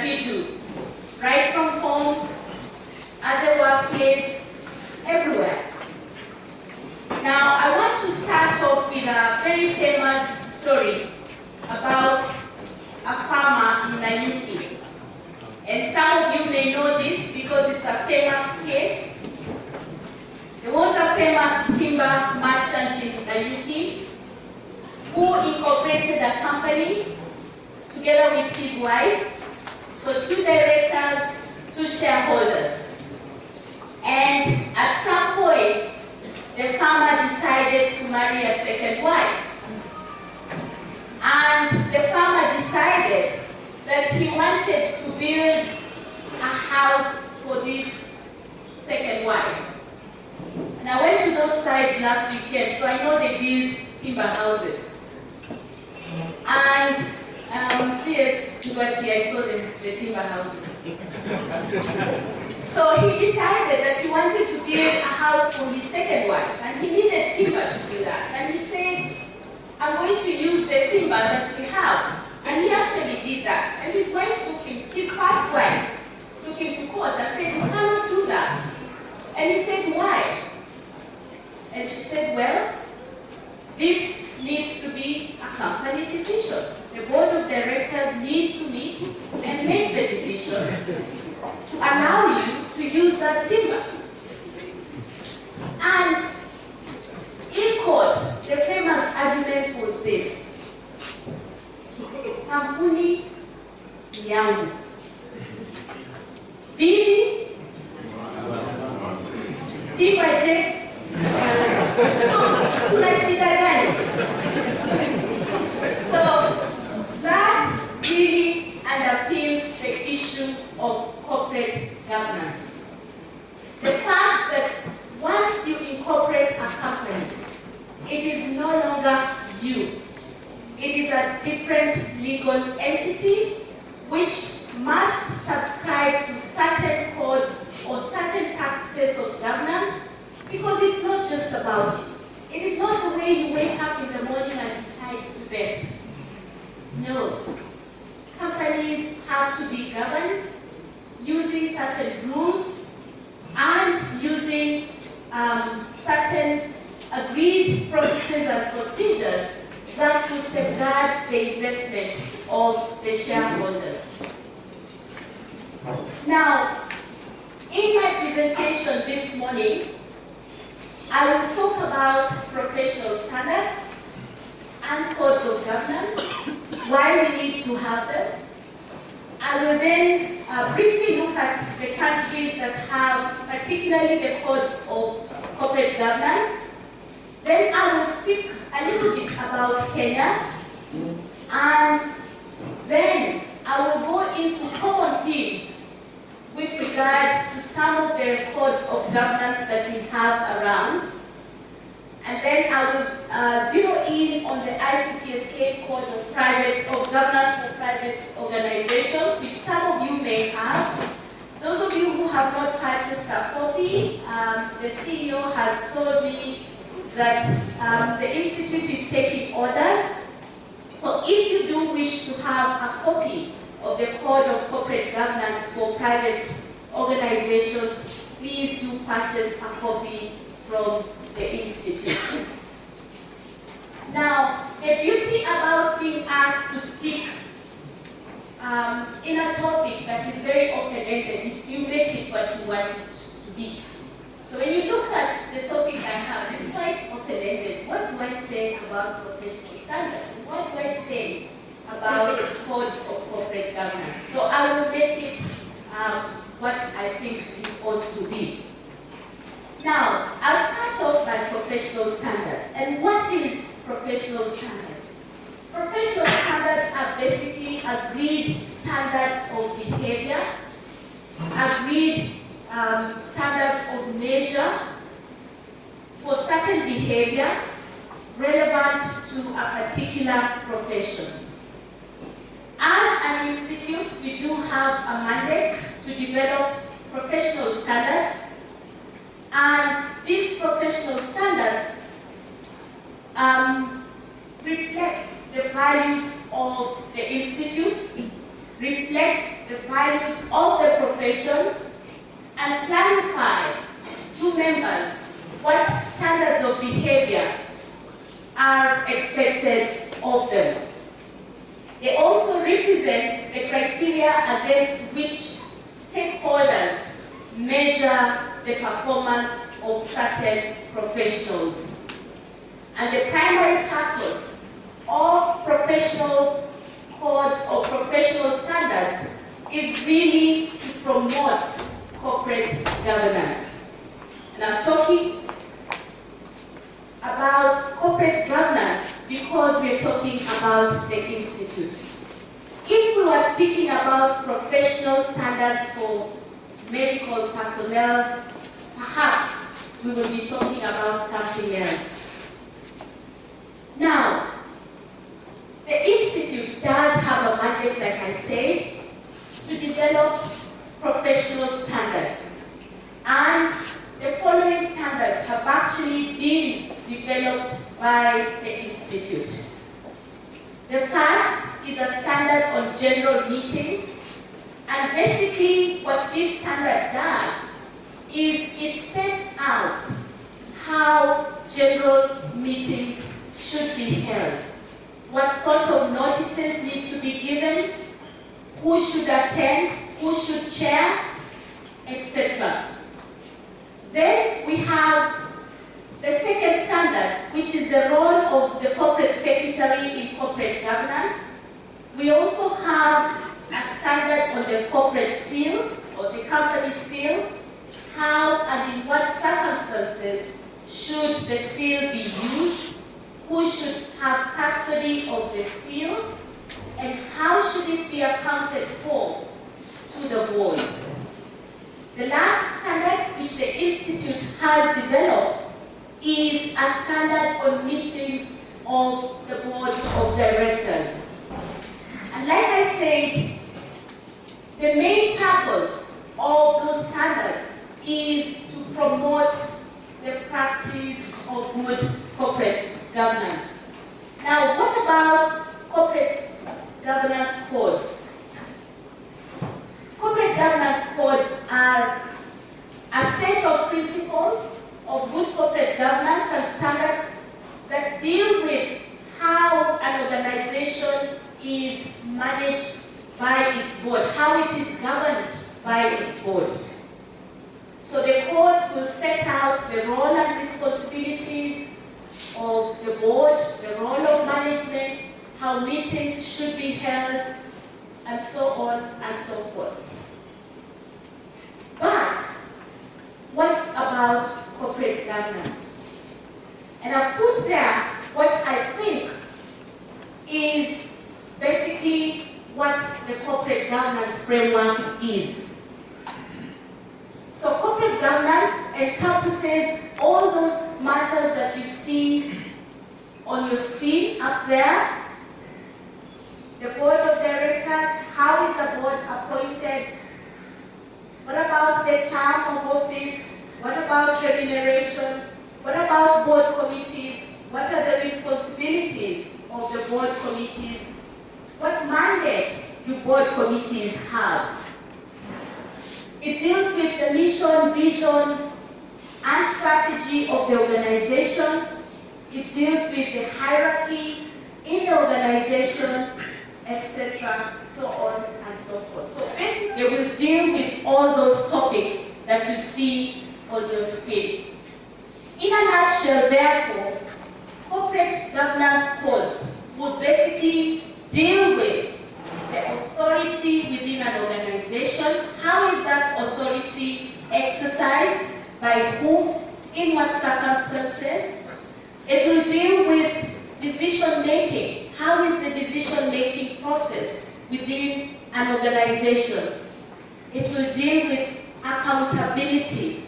we do, right from home, at the workplace, everywhere. Now, I want to start off with a very famous story about a farmer in Nyali. And some of you may know this because it's a famous case. There was a famous timber merchant in Nyali who incorporated a company together with his wife. So 2 directors, 2 shareholders. And at some point, the farmer decided to marry a second wife. And the farmer decided that he wanted to build a house for this second wife. And I went to those sites last weekend, so I know they build timber houses. And CS Liberty, I saw the timber houses. So he decided that he wanted to build a house for his second wife, and he needed timber to do that. And he said, I'm going to use the timber that we have. And he actually did that. And his wife took him, his first wife, took him to court and said, you cannot do that. And he said, why? And she said, well, this needs to be a company decision. The board of directors needs to meet and make the decision to allow you to use that timber. And in court, the famous argument was this. Kampuni yangu. Bibi. Timber je. So, kuna shida gani? So, that really underpins the issue of corporate governance. The fact that once you incorporate a company, it is no longer you. It is a different legal entity which must subscribe to certain codes or certain practices of governance, because it's not just about you. It is not the way you wake up in the morning and decide to bet. No. Companies have to be governed using certain rules and using certain agreed processes and procedures that will safeguard the investment of the shareholders. Now, in my presentation this morning, I will talk about professional standards and codes of governance, why we need to have them. I will then briefly look at the countries that have particularly the codes of corporate governance. Then I will speak a little bit about Kenya, and then I will go into common themes with regard to some of the codes of governance that we have around. And then I will zero in on the ICPSK code of governance for private organizations, which some of you may have. Those of you who have not purchased a copy, the CEO has told me that the Institute is taking orders. So if you do wish to have a copy of the Code of Corporate Governance for private organizations, please do purchase a copy from the Institute. Now, the beauty about being asked to speak in a topic that is very open-ended is you make it what you want it to be. So when you look at the topic I have, it's quite open-ended. What do I say about professional standards? And what do I say about codes of corporate governance? So I will make it what I think it ought to be. Now, I'll start off by professional standards. And what is professional standards? Professional standards are basically agreed standards of behavior, agreed standards of measure for certain behavior relevant to a particular profession. As an institute, we do have a mandate to develop professional standards, and these professional standards reflect the values of the institute, reflect the values of the profession and clarify to members what standards of behavior are expected of them. They also represent the criteria against which stakeholders measure the performance of certain professionals. And the primary purpose of professional codes or professional standards is really to promote corporate governance. And I'm talking about corporate governance because we're talking about the Institute. If we were speaking about professional standards for medical personnel, perhaps we would be talking about something else. Now, the Institute does have a mandate, like I said, to develop professional standards. And the following standards have actually been developed by the Institute. The first is a standard on general meetings. And basically what this standard does is it sets out how general meetings should be held, what sort of notices need to be given, who should attend, who should chair, etc. Then we have the second standard, which is the role of the corporate secretary in corporate governance. We also have a standard on the corporate seal, or the company seal. How and in what circumstances should the seal be used? Who should have custody of the seal? And how should it be accounted for to the board? The last standard which the Institute has developed is a standard on meetings of the board of directors. And like I said, the main purpose of those standards is to promote the practice of good corporate governance. Now, what about corporate governance codes? Corporate governance codes are a set of principles of good corporate governance and standards that deal with how an organization is managed by its board, how it is governed by its board. So the codes will set out the role and responsibilities of the board, the role of management, how meetings should be held, and so on and so forth. But what's about corporate governance? And I've put there what I think is basically what the corporate governance framework is. So corporate governance encompasses all those matters that you see on your screen up there. The board of directors, how is the board appointed? What about the term of office? What about remuneration? What about board committees? What are the responsibilities of the board committees? What mandates do board committees have? It deals with the mission, vision, and strategy of the organization. It deals with the hierarchy in the organization, etc., so on and so forth. So basically, it will deal with all those topics that you see on your screen. In a nutshell, therefore, corporate governance codes would basically deal with the authority within an organization. How is that authority exercised? By whom? In what circumstances? It will deal with decision-making. How is the decision-making process within an organization? It will deal with accountability.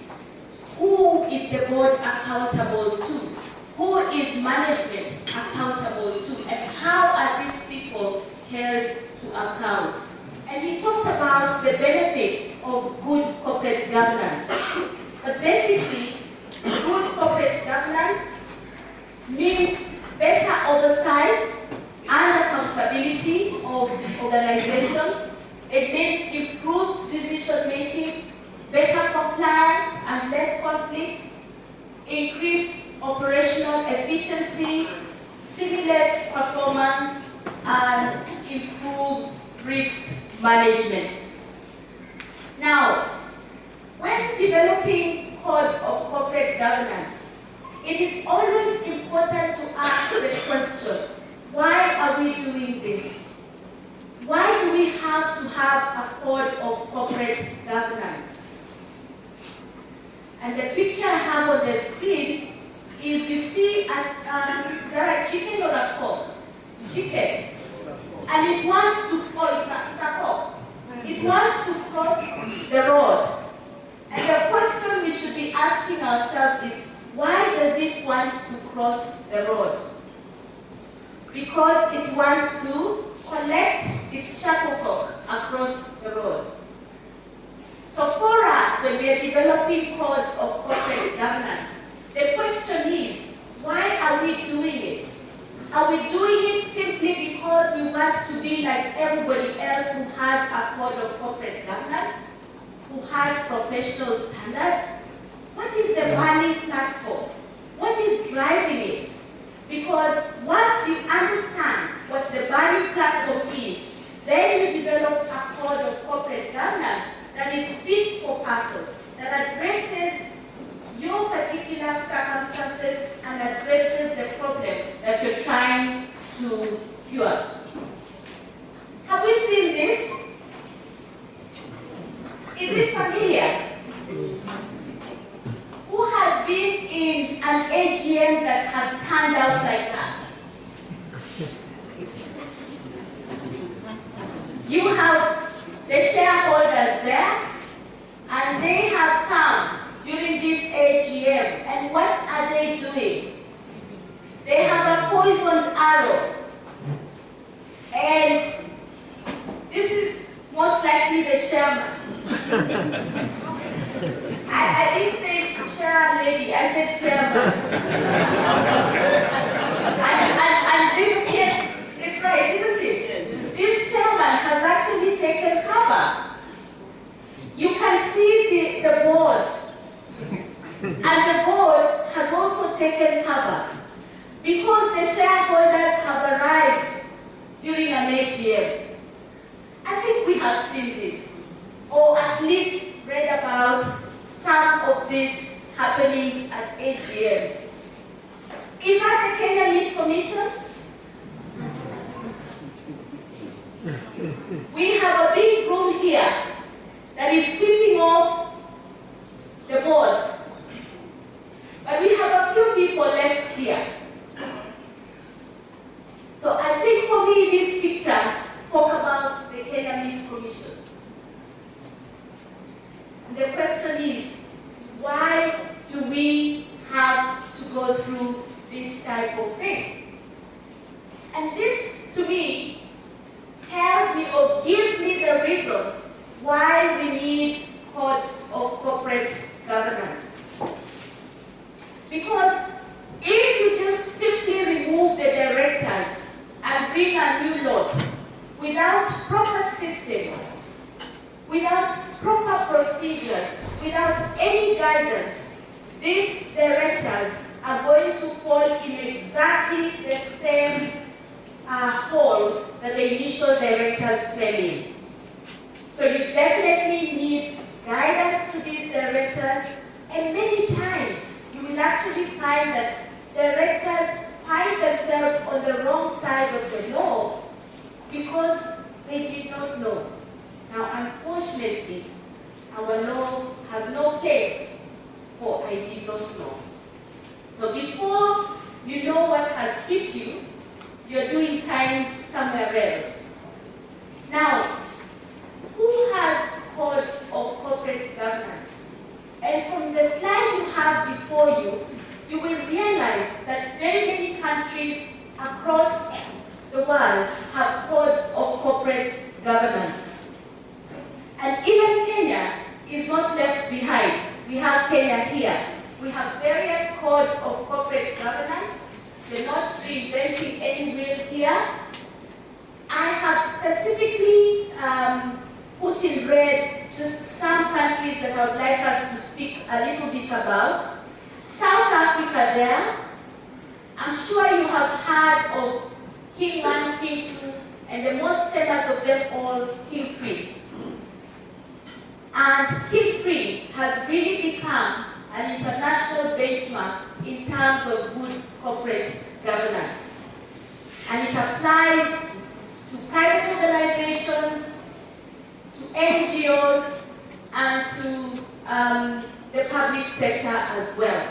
Who is the board accountable to? Who is management accountable to? And how are these people held to account? And he talked about the benefits of good corporate governance. But basically, good corporate governance means better oversight and accountability of organizations. It means management. Now, when developing codes of corporate governance, it is always important to ask the question, why are we doing this? Why do we have to have a code of corporate governance? And the picture I have on the screen is, you see, is that a chicken or a cock? Chicken. And it wants to, it's a cock. It wants to cross the road. And the question we should be asking ourselves is, why does it want to cross the road? Because it wants to collect its shuttlecock across the road. So for us, when we are developing codes of corporate governance, the question is, why are we doing it? Are we doing it simply because we want to be like everybody else who has a code of corporate governance, who has professional standards? What is the burning platform? What is driving it? Because once you understand what the burning platform is, then you develop a code of corporate governance that is fit for purpose, that addresses your particular circumstances and addresses the problem that you're trying to cure. Have we seen this? Is it familiar? Who has been in an AGM that has turned out like that? You have the shareholders there, and they have come during this AGM, and what are they doing? They have a poisoned arrow, and this is most likely the chairman. I didn't say chair lady, I said chairman. and this case is right, isn't it? This chairman has actually taken cover. You can see the board, and the board has also taken cover because the shareholders have arrived during an AGM. I think we have seen this, or at least read about some of these happenings at AGMs. Is that the Kenya Meat Commission? We have a big room here that is sweeping off the board. But we have a few people left here. So I think for me this picture spoke about the Kenya Meat Commission. And the question is, why do we have to go through this type of thing? And this, to me, tells me or gives me the reason why we need codes of corporate governance. Because if you just simply remove the directors and bring a new lot without proper systems, without proper procedures, without any guidance, these directors are going to fall in exactly the same hole that the initial directors fell in. So you definitely need guidance to these directors, and many times you will actually find that directors find themselves on the wrong side of the law because they did not know. Now, unfortunately, our law has no place for I did not know. So before you know what has hit you, you're doing time somewhere else. Now, who has codes of corporate governance? And from the slide you have before you, you will realize that very many countries across the world have codes of corporate governance. And even Kenya is not left behind. We have Kenya here. We have various codes of corporate governance. We're not reinventing any wheel here. I have specifically put in red just some countries that I would like us to speak a little bit about. South Africa there. I'm sure you have heard of King 1, King 2, and the most famous of them all, King. And King has really become an international benchmark in terms of good corporate governance. And it applies to private organizations, to NGOs, and to the public sector as well.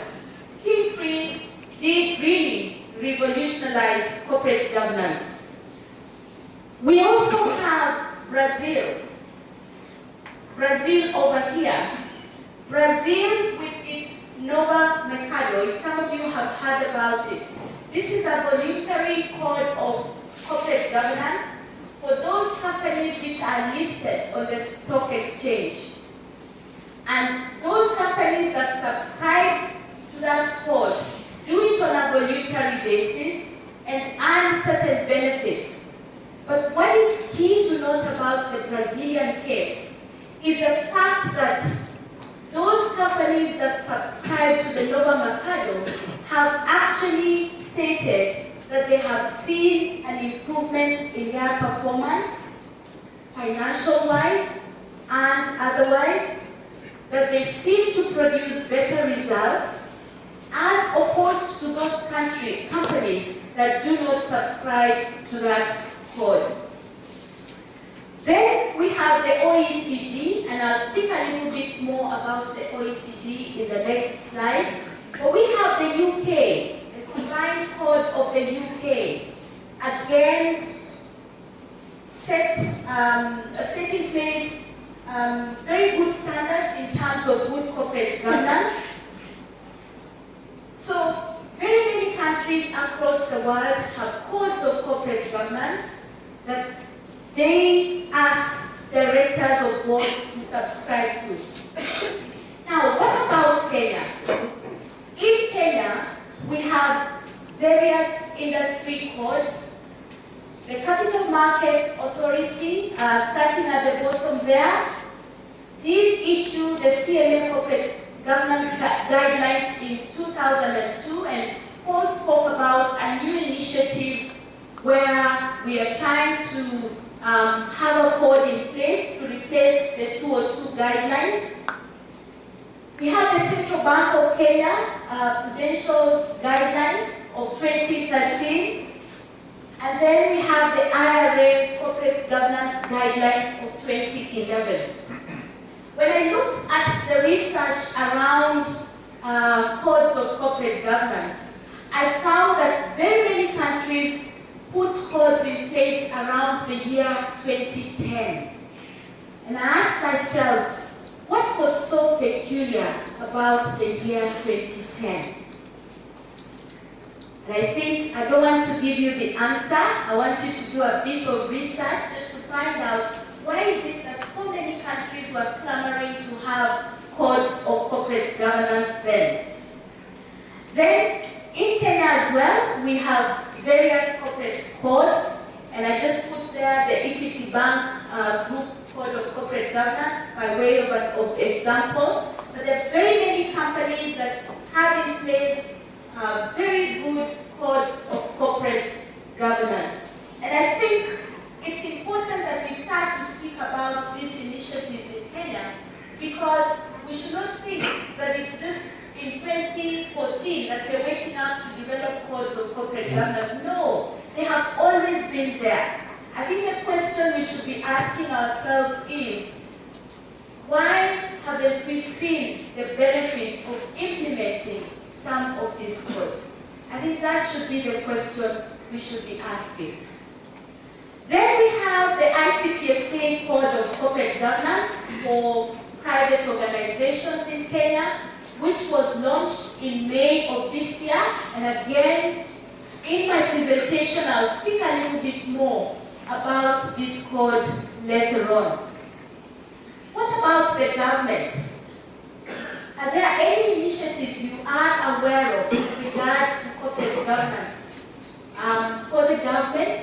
King did really revolutionize corporate governance. We also have Brazil. Brazil over here. Brazil with its Nova Mercado, if some of you have heard about it. This is a voluntary code of corporate governance for those companies which are listed on the stock exchange. And those companies that subscribe to that code do it on a voluntary basis and earn certain benefits. But what is key to note about the Brazilian case is the fact that those companies that subscribe to the Nova Mercado have actually stated that they have seen an improvement in their performance, financial-wise and otherwise, that they seem to produce better results as opposed to those companies that do not subscribe to that code. Then we have the OECD, and I'll speak a little bit more about the OECD in the next slide. But we have the UK, the combined code of the UK, again setting in place very good standards in terms of good corporate governance. So very many countries across the world have codes of corporate governance that they ask directors of boards to subscribe to. Now, what about Kenya? In Kenya, we have various industry codes. The Capital Markets Authority, starting at the bottom there, did issue the CMA Corporate Governance Guidelines in 2002, and Paul spoke about a new initiative where we are trying to have a code in place to replace the 202 guidelines. We have the Central Bank of Kenya Prudential Guidelines of 2013, and then we have the IRA Corporate Governance Guidelines of 2011. When I looked at the research around codes of corporate governance, I found that very many countries put codes in place around the year 2010. And I asked myself, what was so peculiar about the year 2010? And I think I don't want to give you the answer. I want you to do a bit of research just to find out why is it that so many countries were clamoring to have codes of corporate governance then. Then, in Kenya as well, we have various corporate codes, and I just put there the Equity Bank Group Code of Corporate Governance by way of an example. But there are very many companies that have in place very good codes of corporate governance. And I think it's important that we start to speak about these initiatives in Kenya, because we should not think that it's just in 2014 that we're waking up to develop codes of corporate governance. No, they have always been there. I think the question we should be asking ourselves is, why haven't we seen the benefit of implementing some of these codes? I think that should be the question we should be asking. Then we have the ICPSK Code of Corporate Governance for private organizations in Kenya, which was launched in May of this year. And again, in my presentation, I'll speak a little bit more about this code later on. What about the government? Are there any initiatives you are aware of with regard to corporate governance? For the government,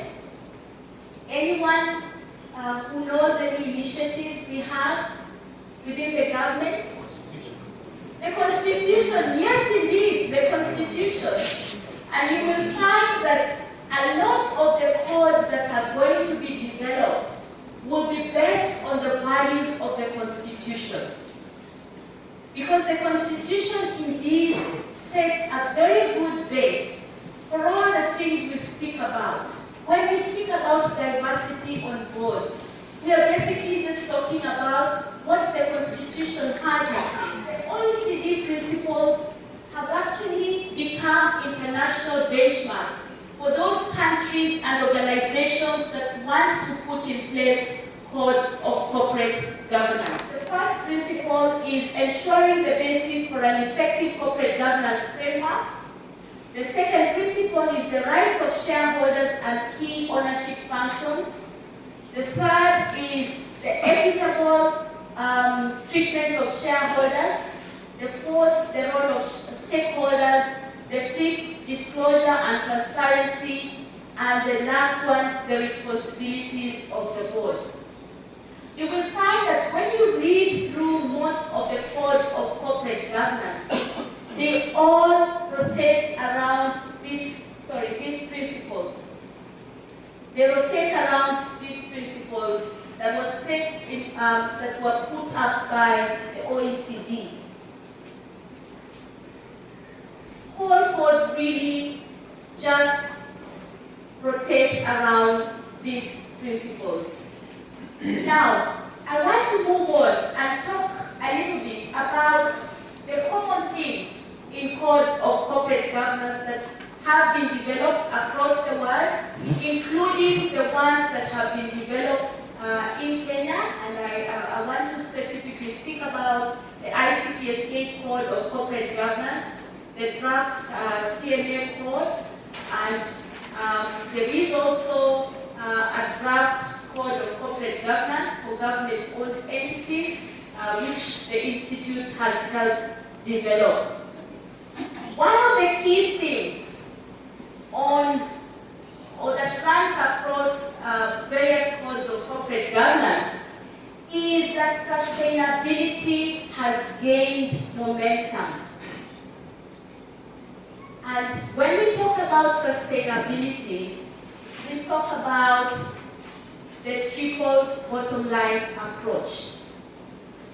anyone who knows any initiatives we have within the government? The Constitution, yes indeed, the Constitution. And you will find that a lot of the codes that are going to be developed will be based on the values of the Constitution. Because the Constitution indeed sets a very good base for all the things we speak about. When we speak about diversity on boards, we are basically just talking about what the Constitution has in place. The OECD principles have actually become international benchmarks for those countries and organizations that want to put in place codes of corporate governance. The first principle is ensuring the basis for an effective corporate governance framework. The second principle is the rights of shareholders and key ownership functions. The third is the equitable treatment of shareholders. The fourth, the role of stakeholders. The fifth, disclosure and transparency. And the last one, the responsibilities of the board. You will find that when you read through most of the codes of corporate governance, they all rotate around these principles. They rotate around these principles that were set in, that were put up by the OECD. All codes really just rotate around these principles. Now, I want to move on and talk a little bit about the common themes in codes of corporate governance that have been developed across the world, including the ones that have been developed in Kenya. And I want to specifically speak about the ICPSK Code of Corporate Governance, the draft CMA Code, and there is also a draft Code of Corporate Governance for government-owned entities, which the Institute has helped develop. One of the key things that runs across various codes of corporate governance is that sustainability has gained momentum. And when we talk about sustainability, we talk about the triple bottom line approach.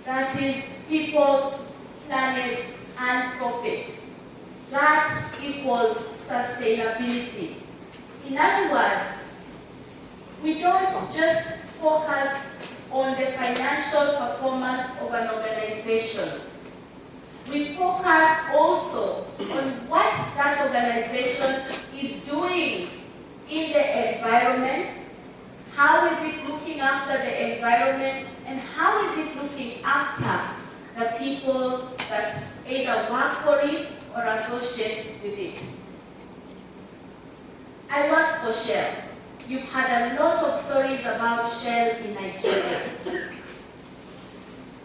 That is people, planet, and profit. That equals sustainability. In other words, we don't just focus on the financial performance of an organization. We focus also on what that organization is doing in the environment. How is it looking after the environment, and how is it looking after the people that either work for it or associate with it? I work for Shell. You've had a lot of stories about Shell in Nigeria.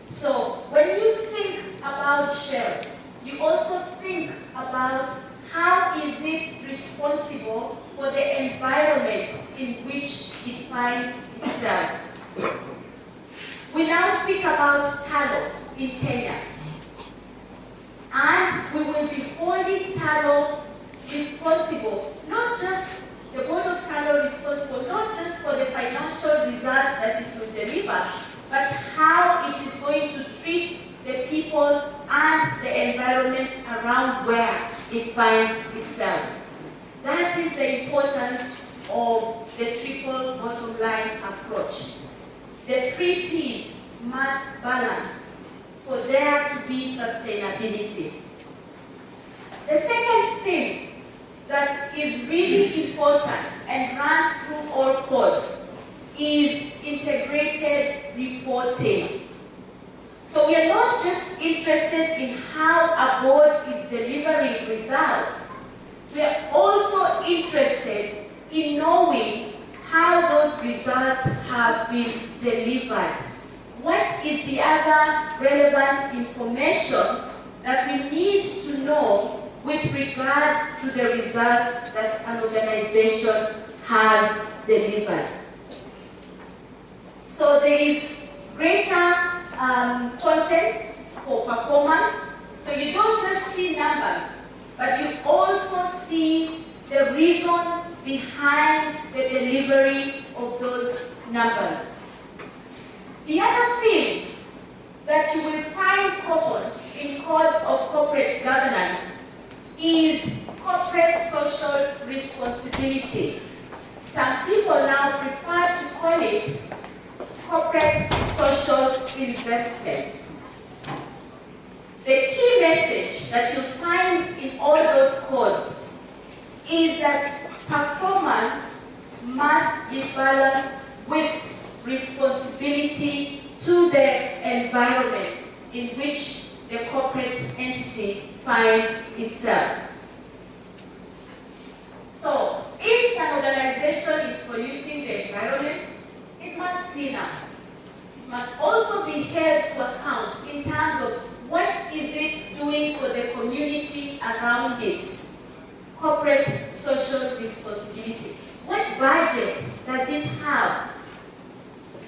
So when you think about Shell, you also think about how is it responsible for the environment in which it finds itself. We now speak about tallow in Kenya. And we will be holding tallow responsible, not just the board of tallow responsible, not just for the financial results that it will deliver, but how it is going to treat the people and the environment around where it finds itself. That is the importance of the triple bottom line approach. The 3 Ps must balance for there to be sustainability. The second thing that is really important and runs through all codes is integrated reporting. So we are not just interested in how a board is delivering results. We are also interested in knowing how those results have been delivered. What is the other relevant information that we need to know with regards to the results that an organization has delivered? So there is greater content for performance. So you don't just see numbers, but you also see the reason behind delivery of those numbers. The other thing that you will find common in codes of corporate governance is corporate social responsibility. Some people now prefer to call it corporate social investment. The key message that you find in all those codes is that performance must be balanced with responsibility to the environment in which the corporate entity finds itself. So, if an organization is polluting the environment, it must clean up. It must also be held to account in terms of what is it doing for the community around it. Corporate social responsibility. What budget does it have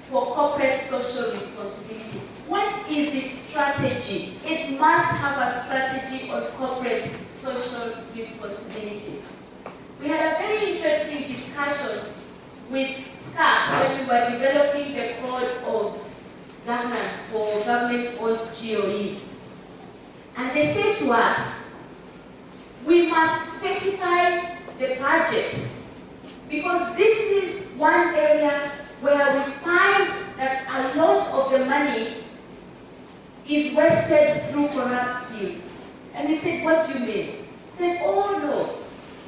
for corporate social responsibility? What is its strategy? It must have a strategy on corporate social responsibility. We had a very interesting discussion with staff when we were developing the code of governance for government-owned GOEs. And they said to us, we must specify the budget, because this is one area where we find that a lot of the money is wasted through corrupt deals. And we said, what do you mean? They said, oh no,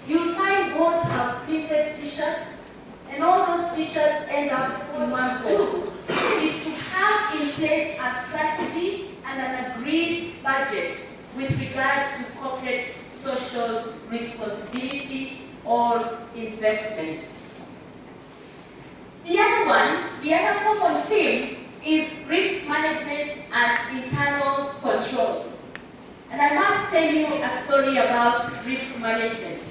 you'll find boards have printed t-shirts, and all those t-shirts end up in one hole. Is to have in place a strategy and an agreed budget with regards to corporate social responsibility or investment. The other common theme is risk management and internal controls. And I must tell you a story about risk management.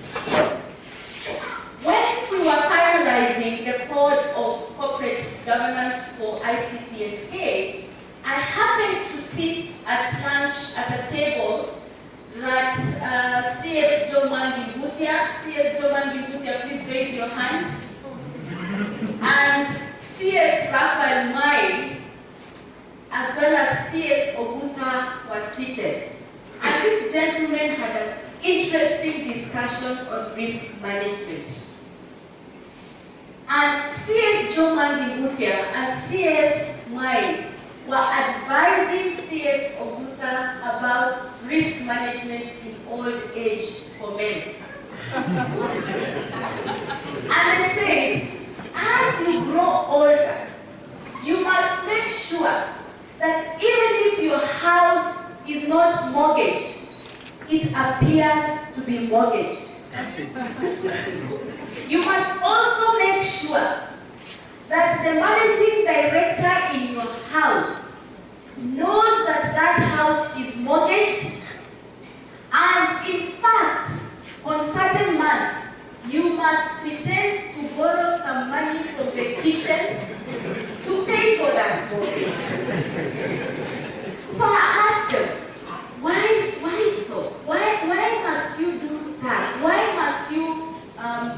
When we were finalizing the code of corporate governance for ICPSK, I happened to sit at lunch at a table that CS Jomangi Muthia, CS Jomangi Muthia, please raise your hand, and CS Raphael Mai, as well as CS Ogutha was seated. And this gentleman had an interesting discussion on risk management. And CS Jomangi Muthia and CS Mai were advising CS Ogutha about risk management in old age for men. And they said, as you grow older, you must make sure that even if your house is not mortgaged, it appears to be mortgaged. You must also make sure that the managing director in your house knows that that house is mortgaged, and in fact, on certain months, you must pretend to borrow some money from the kitchen to pay for that mortgage. So I asked them, why so? Why must you do that? Why must you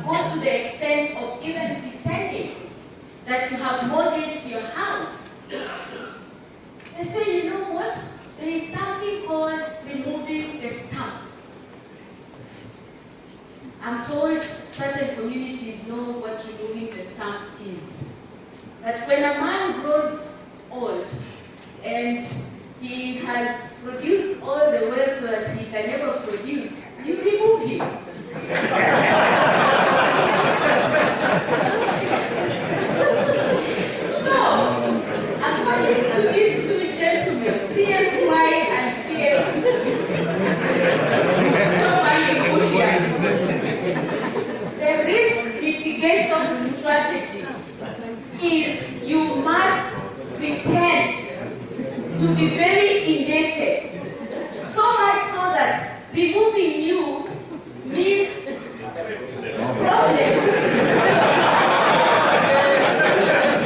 go to the extent of even pretending that you have mortgaged your house? They say, you know what? There is something called removing the stamp. I'm told certain communities know what removing the stamp is. That when a man grows old and he has produced all the wealth that he can never produce, you remove him. So, according to these two gentlemen, CS Mai and CS the risk mitigation strategy is you must pretend to be very indebted, so much so that removing you means problems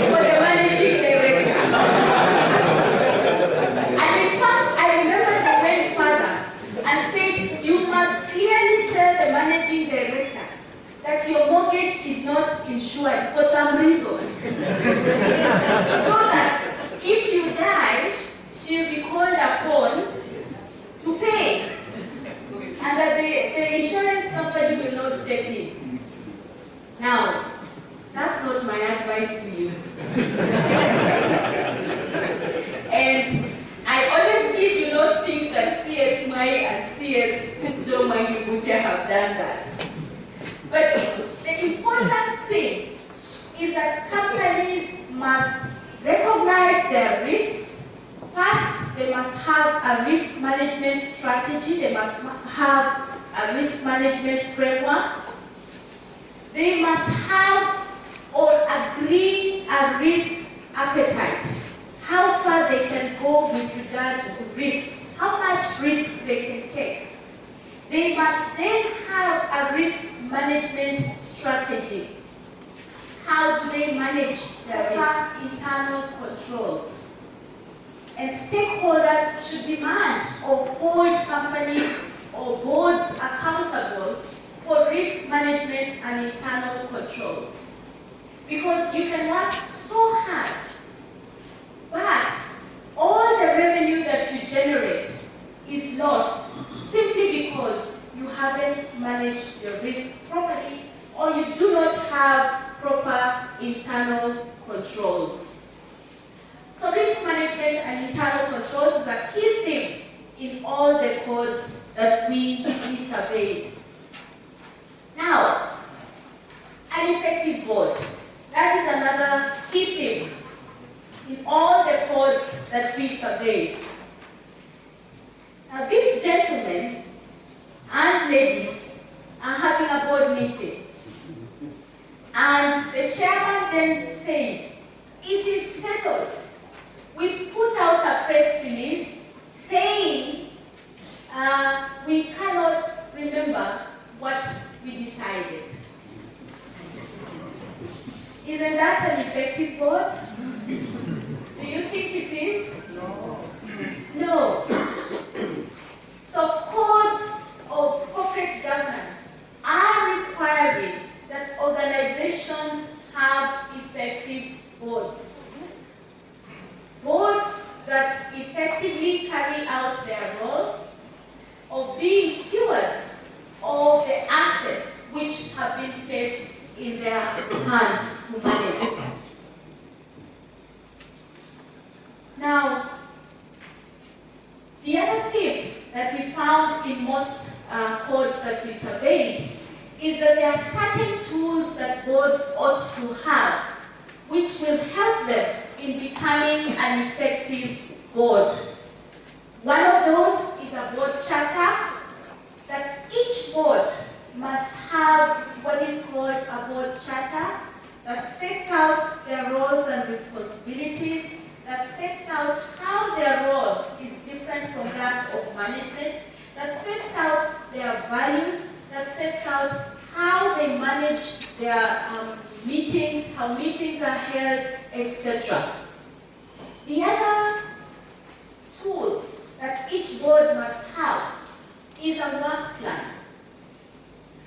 for the managing director. And in fact, I remember they went further and said, you must clearly tell the managing director that your mortgage is not insured, because they must have a risk management strategy, they must have a risk management framework, they must have or agree a risk appetite, how far they can go with regard to risks, how much risk they can take. They must then have a risk management strategy. How do they manage their risk? Internal controls. And stakeholders should demand or hold companies or boards accountable for risk management and internal controls. Because you can work so hard, but all the revenue that you generate is lost simply because you haven't managed your risks properly or you do not have proper internal controls. So risk management and internal controls is a key thing in all the codes that we surveyed. Now, an effective board. That is another key thing in all the codes that we surveyed. Now, these gentlemen and ladies are having a board meeting. And the chairman then says, it is settled. We put out a press release saying we cannot remember what we decided. Isn't that an effective board? Do you think it is? No. No. So codes of corporate governance are requiring that organizations have effective boards. Boards that effectively carry out their role of being stewards of the assets which have been placed in their hands to manage. Now, the other thing that we found in most codes that we surveyed is that there are certain tools that boards ought to have which will help them in becoming an effective board. One of those is a board charter, that each board must have what is called a board charter that sets out their roles and responsibilities, that sets out how their role is different from that of management, that sets out their values, that sets out how they manage their meetings, how meetings are held, etc. The other tool that each board must have is a work plan.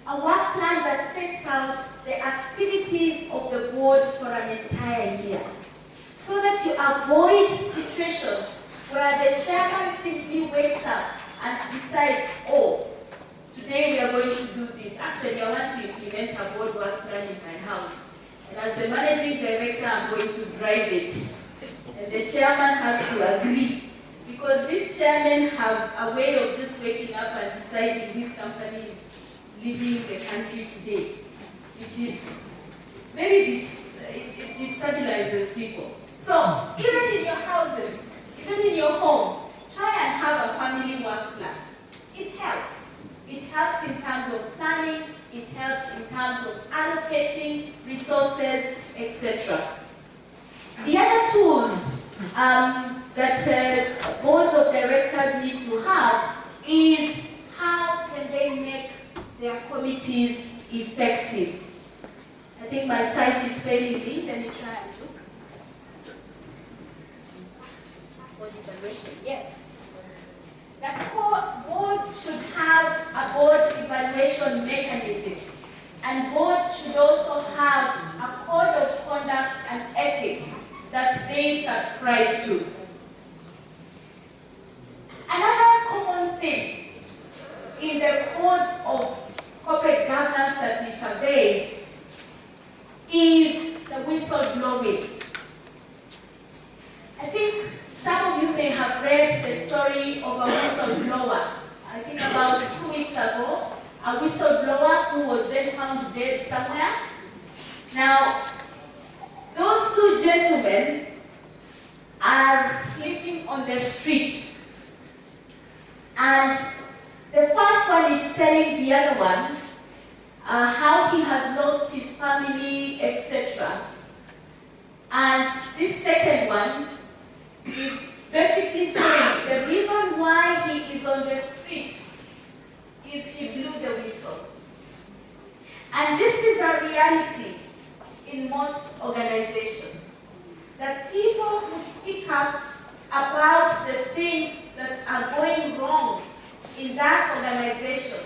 A work plan that sets out the activities of the board for an entire year, so that you avoid situations where the chairman simply wakes up and decides, oh, today we are going to do this. Actually, I want to implement a board work plan in my house. And as the managing director, I'm going to drive it. And the chairman has to agree. Because these chairmen have a way of just waking up and deciding this company is leaving the country today, which is very it destabilizes people. So even in your houses, even in your homes, try and have a family work plan. It helps. It helps in terms of planning, it helps in terms of allocating resources, etc. The other tools that boards of directors need to have is how can they make their committees effective. I think my site is failing me. Let me try and look. Board evaluation, yes. The boards should have a board evaluation mechanism, and boards should also have a code of conduct and ethics that they subscribe to. Another common thing in the codes of corporate governance that we surveyed is the whistleblowing. I think some of you may have read the story of a whistleblower. I think about 2 weeks ago, a whistleblower who was then found dead somewhere. Now, those two gentlemen are sleeping on the streets And the first one is telling the other one how he has lost his family, etc. And this second one is basically saying the reason why he is on the street is he blew the whistle. And this is a reality in most organizations, that people who speak up about the things that are going wrong in that organization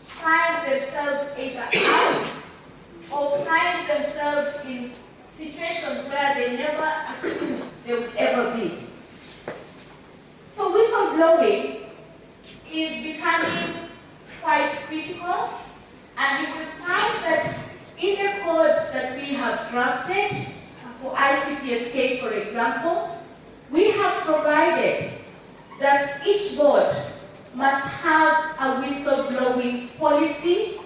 find themselves either out or find themselves in situations where they never assumed they would ever be. So whistleblowing is becoming quite critical, and you will find that in the codes that we have drafted for ICPSK, for example, we have provided that each board must have a whistleblowing policy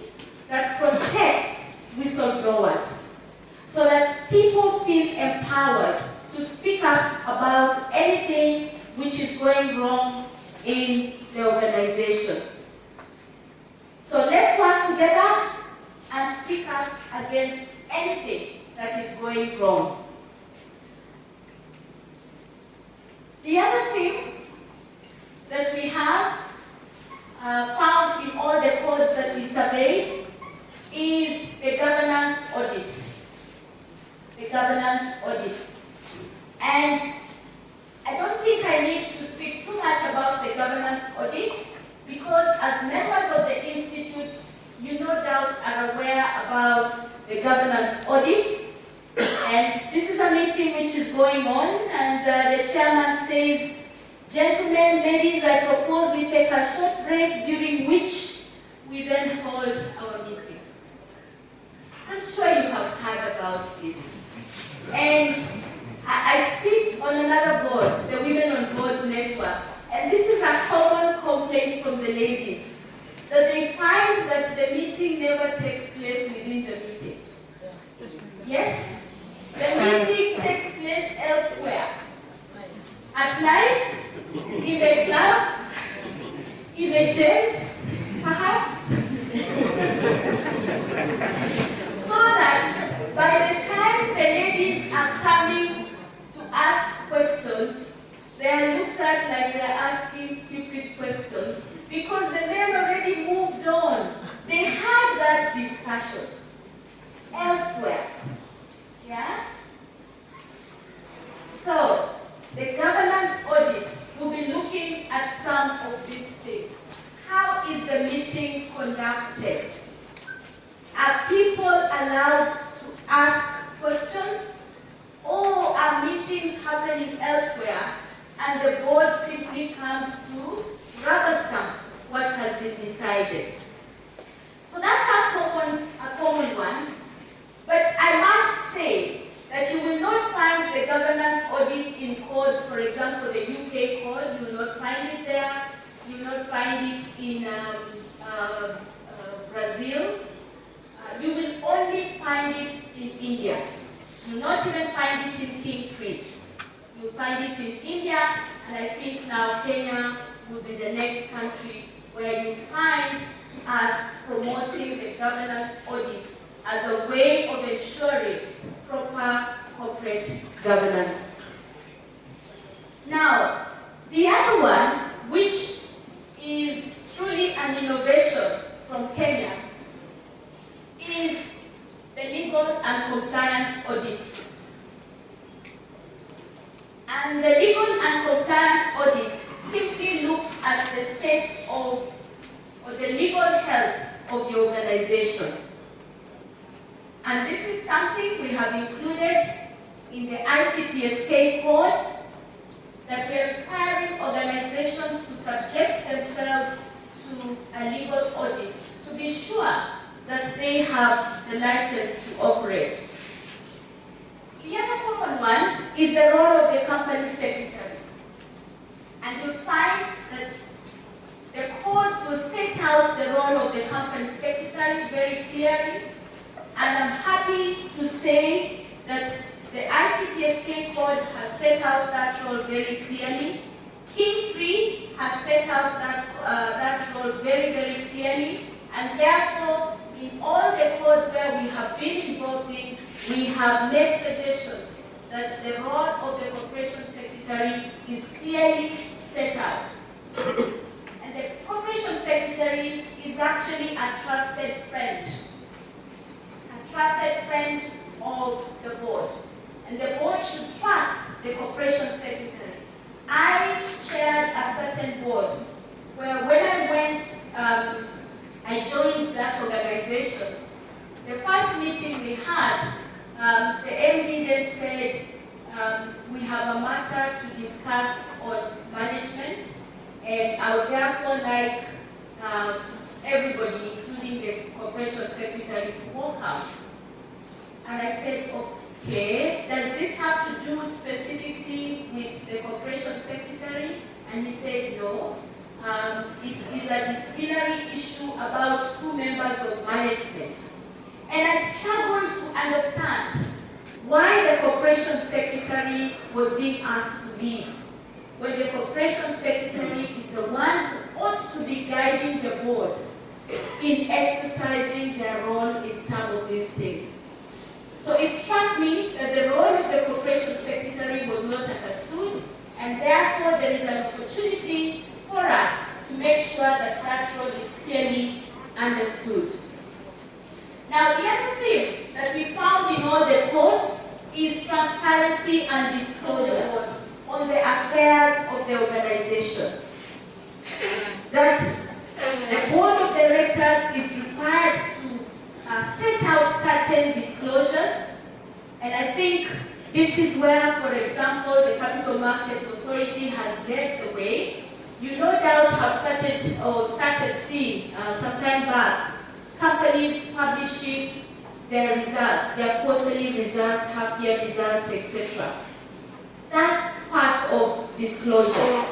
that protects whistleblowers so that people feel empowered to speak up about anything which is going wrong in the organization. So let's work together and speak up against anything that is going wrong. The other thing that we have found in all the codes that we surveyed is the governance audit. The governance audit. And I don't think I need to speak too much about the governance audit, because as members of the Institute, you no doubt are aware about the governance audit. And this is a meeting which is going on, and the chairman says, "Gentlemen, ladies, I propose we take a short break, during which we then hold our meeting." I'm sure you have heard about this. And I sit on another board, the Women on Boards Network, and this is a common complaint from the ladies, that they find that the meeting never takes place within the meeting. Yes, the meeting takes place elsewhere. At night, in the clubs, in the gyms, perhaps. So that by the time the ladies are coming to ask questions, they are looked at like they are asking stupid questions, because the men already moved on. They had that discussion elsewhere. Yeah? So, the governance audit will be looking at some of these things. How is the meeting conducted? Are people allowed to ask questions? Or are meetings happening elsewhere and the board simply comes to rubber stamp what has been decided? So that's a common one. But I must say that you will not find the governance audit in codes. For example, the UK code, you will not find it there. You will not find it in Brazil. You will only find it in India. You will not even find it in King Creek. You will find it in India, and I think now Kenya will be the next country where you find us promoting the governance audit as a way of ensuring proper corporate governance. Now, the other one, which is truly an innovation from Kenya, is the legal and compliance audit. And the legal and compliance audit simply looks at the state of, or the legal health of the organization. And this is something we have included in the ICPSK code, that we are requiring organizations to subject themselves to a legal audit to be sure that they have the license to operate. The other common one is the role of the company secretary. And you'll find that the codes will set out the role of the company secretary very clearly. And I'm happy to say that the ICPSK code has set out that role very clearly. King Free has set out that that role very, very clearly, and therefore, in all the codes where we have been involved in, we have made suggestions that the role of the Corporation Secretary is clearly set out. And the Corporation Secretary is actually a trusted friend of the board. And the board should trust the Corporation Secretary. I chaired a certain board where when I went, I joined that organization. The first meeting we had, the MD then said, we have a matter to discuss on management, and I would therefore like everybody, including the Corporation Secretary, to walk out. And I said, okay, does this have to do specifically with the Corporation Secretary? And he said, no. It is a disciplinary issue about 2 members of management. And I struggled to understand why the Corporation Secretary was being asked to leave, when the Corporation Secretary is the one who ought to be guiding the board in exercising their role in some of these things. So it struck me that the role of the Corporation Secretary was not understood, and therefore there is an opportunity for us to make sure that that role is clearly understood. Now, the other thing that we found in all the codes is transparency and disclosure on the affairs of the organization. That the board of directors is required to set out certain disclosures, and I think this is where, for example, the Capital Markets Authority has led the way. You no doubt have started seeing some time back companies publishing their results, their quarterly results, half-year results, etc. That's part of disclosure.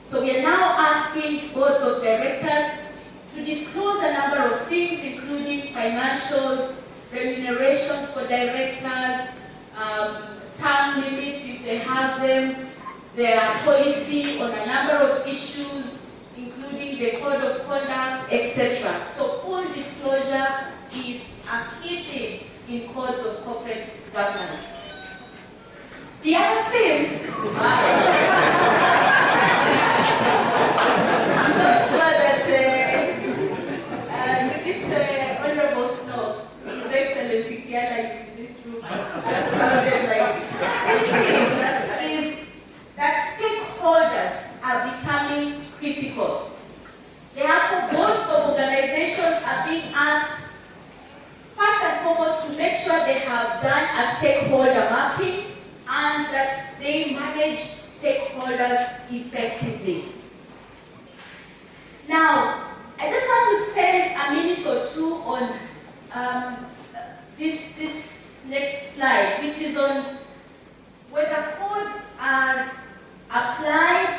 So we are now asking boards of directors to disclose a number of things, including financials, remuneration for directors, term limits if they have them, their policy on a number of issues, including the code of conduct, etc. So full disclosure is a key thing in codes of corporate governance. The other thing, I'm not sure that it's Honorable, no, His Excellency Nyali is in this room. That sounded like anything that stakeholders are becoming critical. Therefore, boards of organizations are being asked, first and foremost, to make sure they have done a stakeholder mapping and that they manage stakeholders effectively. Now, I just want to spend a minute or two on this next slide, which is on whether codes are applied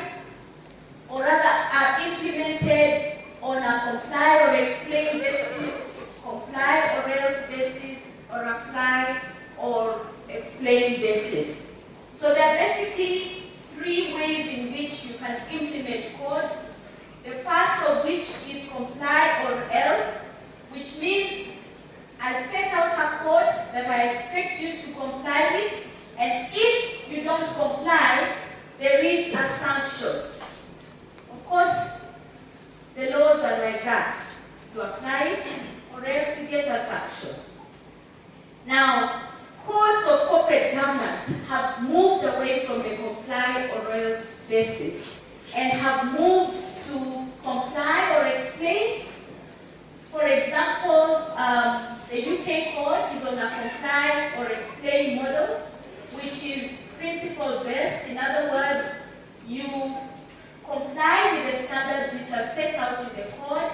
or rather are implemented on a comply or explain basis, comply or else basis, or apply or explain basis. So there are basically 3 ways in which you can implement codes. The first of which is comply or else, which means I set out a code that I expect you to comply with, and if you don't comply, there is a sanction. Of course, the laws are like that. You apply it, or else you get a sanction. Now, codes of corporate governance have moved away from the comply or else basis and have moved to comply or explain. For example, the UK code is on a comply or explain model, which is principle-based. In other words, you comply with the standards which are set out in the code,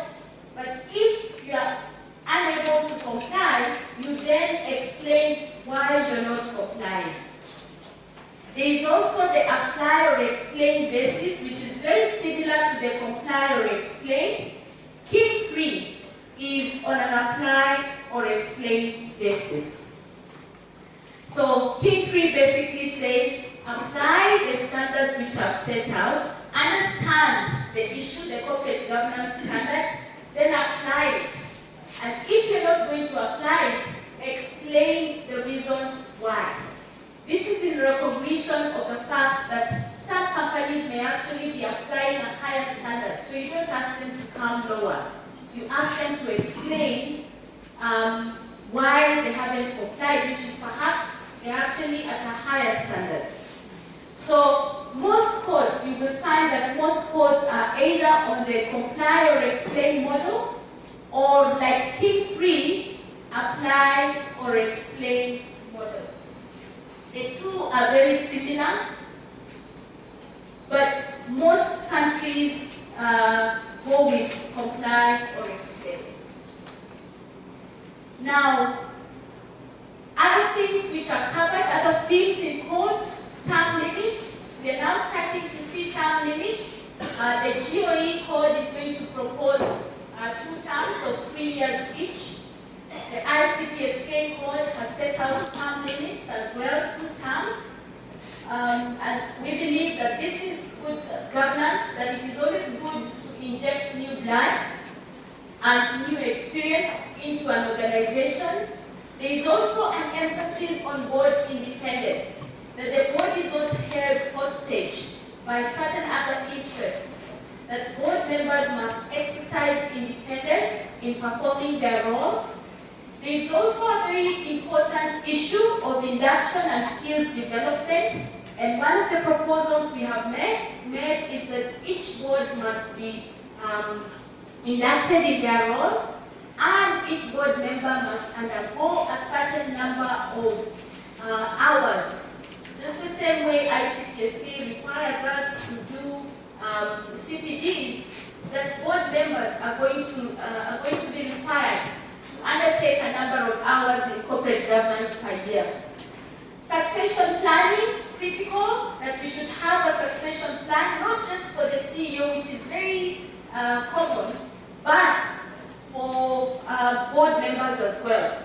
but if you are unable to comply, you then explain why you're not complying. There is also the apply or explain basis, which is very similar to the comply or explain. Key 3 is on an apply or explain basis. So Key 3 basically says, apply the standards which are set out, understand the issue, the corporate governance standard, then apply it. And if you're not going to apply it, explain the reason why. This is in recognition of the fact that some companies may actually be applying a higher standard. So you don't ask them to come lower. You ask them to explain why they haven't complied, which is perhaps they're actually at a higher standard. So most codes, you will find that most codes are either on the comply or explain model, or like P3, apply or explain model. The two are very similar, but most countries go with comply or explain. Now, other things which are covered, other things in codes, term limits. We are now starting to see term limits. The GOE code is going to propose 2 terms of 3 years each. The ICPSK code has set out term limits as well, 2 terms. And we believe that this is good governance, that it is always good to inject new blood and new experience into an organization. There is also an emphasis on board independence, that the board is not held hostage by certain other interests, that board members must exercise independence in performing their role. There is also a very important issue of induction and skills development, and one of the proposals we have made is that each board must be inducted in their role, and each board member must undergo a certain number of hours. Just the same way ICPSK requires us to do CPDs, that board members are going to be required to undertake a number of hours in corporate governance per year. Succession planning, critical, that we should have a succession plan, not just for the CEO, which is very common, but for board members as well.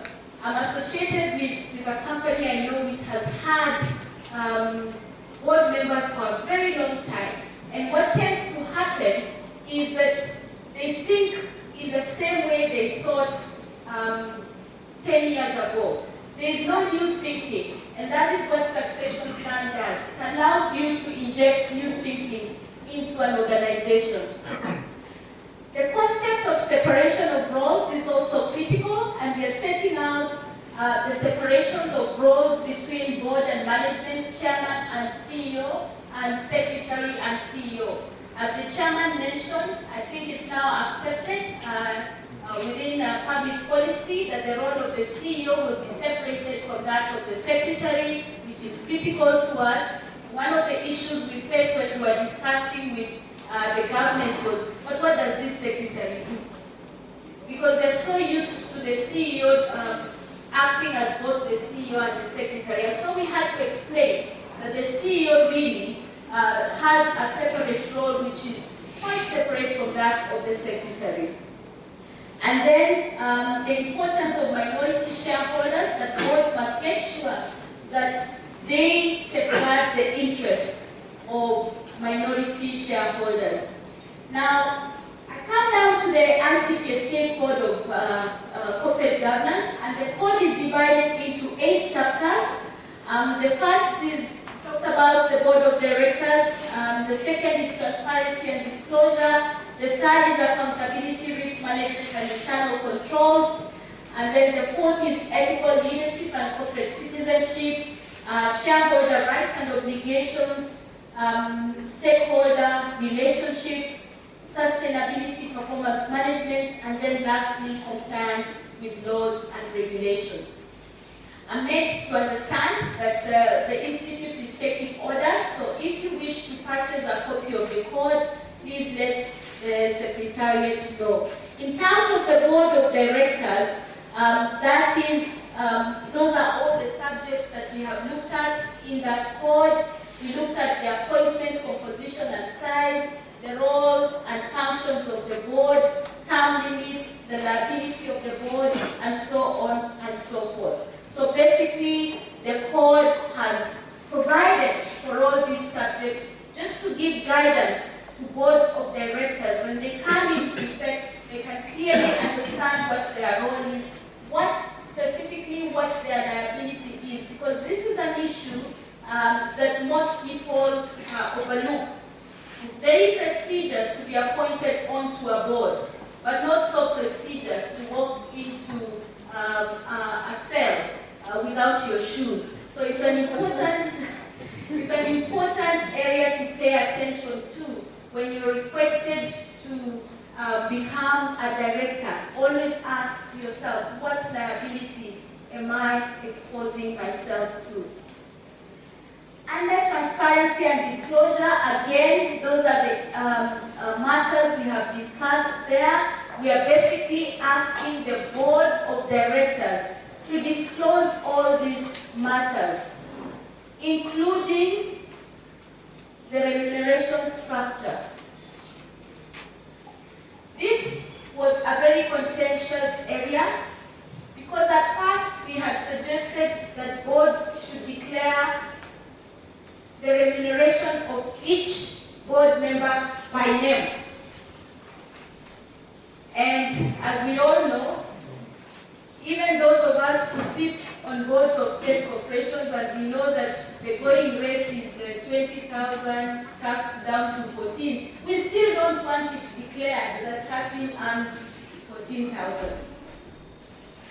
I'm associated with a company I know which has had board members for a very long time. And what tends to happen is that they think in the same way they thought 10 years ago. There is no new thinking, and that is what succession plan does. It allows you to inject new thinking into an organization. The concept of separation of roles is also critical, and we are setting out the separations of roles between board and management, chairman and CEO, and secretary and CEO. As the chairman mentioned, I think it's now accepted within public policy that the role of the CEO will be separated from that of the secretary, which is critical to us. One of the issues we faced when we were discussing with the government was, but what does this secretary do? Because they're so used to the CEO acting as both the CEO and the secretary. And so we had to explain that the CEO really has a separate role which is quite separate from that of the secretary. And then the importance of minority shareholders, that boards must make sure that they safeguard the interests of minority shareholders. Now, I come down to the ICPSK Code of Corporate Governance, and the code is divided into 8 chapters. The first talks about the board of directors. The second is transparency and disclosure. The third is accountability, risk management, and internal controls. And then the fourth is ethical leadership and corporate citizenship, shareholder rights and obligations, stakeholder relationships, sustainability, performance management, and then lastly, compliance with laws and regulations. I'm made to understand that the Institute is taking orders, so if you wish to purchase a copy of the code, please let the Secretariat know. In terms of the Board of Directors, those are all the subjects that we have looked at in that code. We looked at the appointment, composition and size, the role and functions of the board, term limits, the liability of the board, and so on and so forth. So basically, the code has provided for all these subjects just to give guidance to boards of directors when they come into be appointed onto a board, but not so prestigious to walk into a cell without your shoes. So it's an important area to pay attention to when you're requested to become a director. Always ask yourself, what liability am I exposing myself to? Under transparency and disclosure, again, those are the matters we have discussed there. We are basically asking the board of directors to disclose all these matters, including the remuneration structure. This was a very contentious area because at first we had suggested that boards should declare the remuneration of each board member by name. And as we all know, even those of us who sit on boards of state corporations, and we know that the going rate is 20,000 taxed down to 14, we still don't want it declared that Catherine earned 14,000.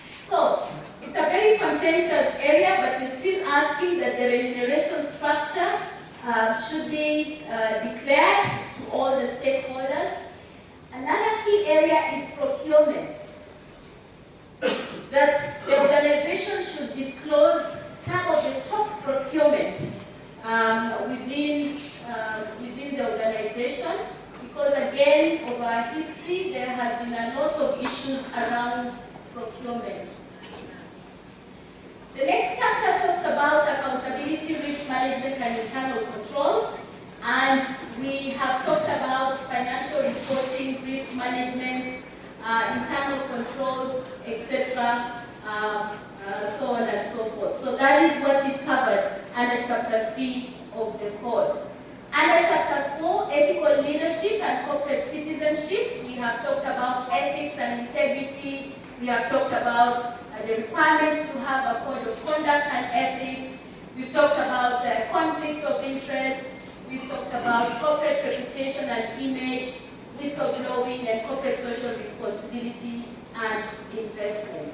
So, it's a very contentious area, but we're still asking that the remuneration structure should be declared to all the stakeholders. Another key area is procurement. That the organization should disclose some of the top procurement within the organization, because again, over history, there has been a lot of issues around procurement. The next chapter talks about accountability, risk management, and internal controls. And we have talked about financial reporting, risk management, internal controls, etc., so on and so forth. So that is what is covered under Chapter 3 of the Code. Under Chapter 4, ethical leadership and corporate citizenship, we have talked about ethics and integrity. We have talked about the requirement to have a code of conduct and ethics. We've talked about conflict of interest. We've talked about corporate reputation and image, whistleblowing, and corporate social responsibility and investment.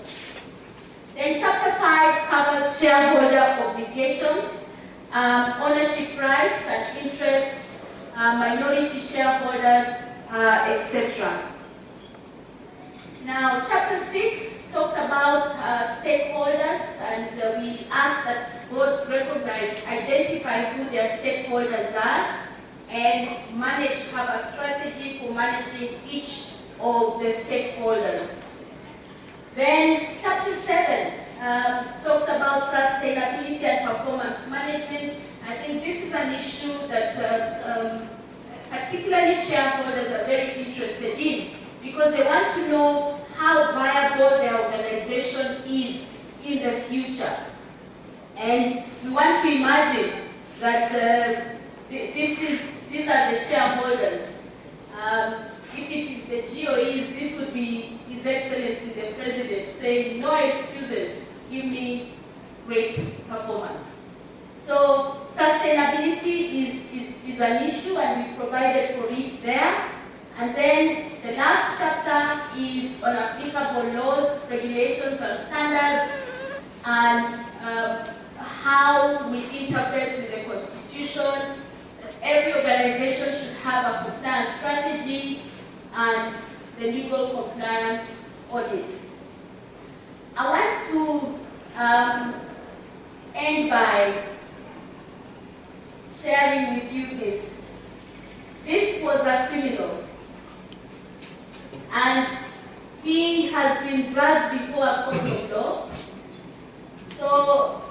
Then Chapter 5 covers shareholder obligations, ownership rights and interests, minority shareholders, etc. Now, Chapter 6 talks about stakeholders, and we ask that boards recognize, identify who their stakeholders are, and have a strategy for managing each of the stakeholders. Then Chapter 7 talks about sustainability and performance management. I think this is an issue that particularly shareholders are very interested in, because they want to know how viable their organization is in the future. And we want to imagine that these are the shareholders. If it is the GOEs, this would be His Excellency the President saying, no excuses, give me great performance. So sustainability is an issue, and we provided for it there. And then the last chapter is on applicable laws, regulations, and standards, and how we interface with the Constitution. Every organization should have a compliance strategy and the legal compliance audit. I want to end by sharing with you this. This was a criminal, and he has been dragged before a court of law. So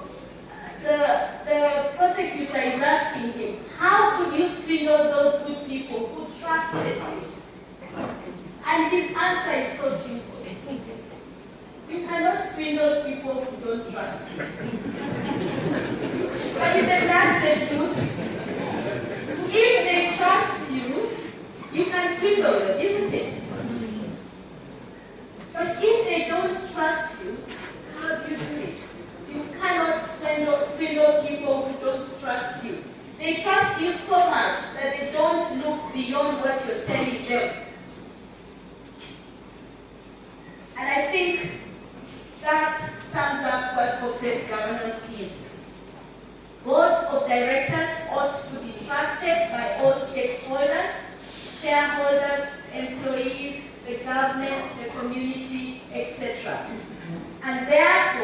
the prosecutor is asking him, how could you swindle those good people who trusted you? And his answer is so simple. You cannot swindle people who don't trust you. But isn't that the truth? If they trust you, you can swindle them, isn't it? But if they don't trust you, how do you do it? You cannot swindle people who don't trust you. They trust you so much that they don't look beyond what you're telling them. fees. Boards of directors ought to be trusted by all stakeholders, shareholders, employees, the government, the community, etc. And there